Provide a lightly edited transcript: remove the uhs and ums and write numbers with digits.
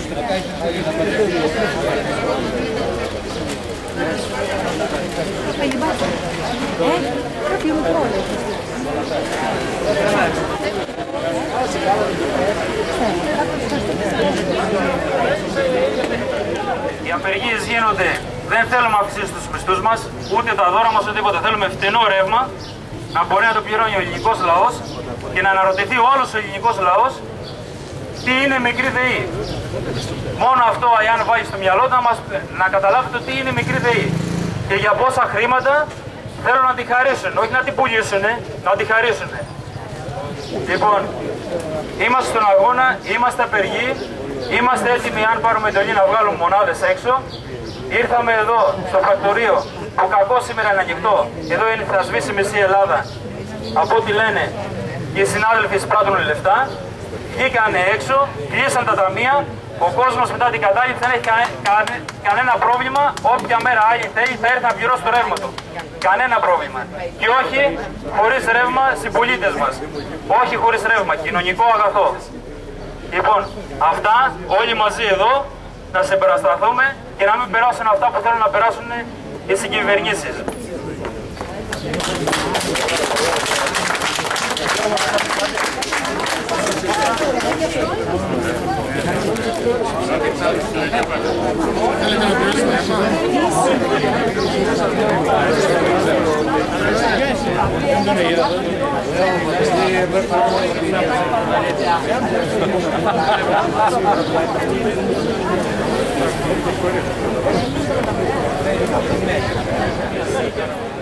Οι απεργίες γίνονται, δεν θέλουμε αυξήσεις στους μισθούς μας, ούτε τα δώρα μας, ούτε τίποτα. Θέλουμε φτηνό ρεύμα, να μπορεί να το πληρώνει ο ελληνικός λαός και να αναρωτηθεί όλος ο ελληνικός λαός τι είναι μικρή ΔΕΗ. Μόνο αυτό, αν βάλει στο μυαλό να καταλάβετε τι είναι μικρή ΔΕΗ και για πόσα χρήματα θέλουν να τη χαρίσουν, όχι να την πουλήσουν, να τη χαρίσουν. Λοιπόν, είμαστε στον αγώνα, είμαστε απεργοί, είμαστε έτοιμοι αν πάρουμε εντολή να βγάλουμε μονάδες έξω. Ήρθαμε εδώ στο πρακτορείο που κακό σήμερα είναι ανοιχτό. Εδώ είναι θα σβήσει μισή Ελλάδα. Από ό,τι λένε οι συνάδελφοι εισπράττουν λεφτά. Βγήκανε έξω, κλείσαν τα ταμεία. Ο κόσμος μετά την κατάληψη δεν έχει κανένα πρόβλημα. Όποια μέρα άλλη θέλει θα έρθει να πληρώσει το ρεύμα του. Κανένα πρόβλημα. Και όχι χωρίς ρεύμα συμπολίτες μας. Όχι χωρίς ρεύμα. Κοινωνικό αγαθό. Λοιπόν, αυτά όλοι μαζί εδώ να συμπερασταθούμε και να μην περάσουν αυτά που θέλουν να περάσουν οι συγκυβερνήσεις. Thank you.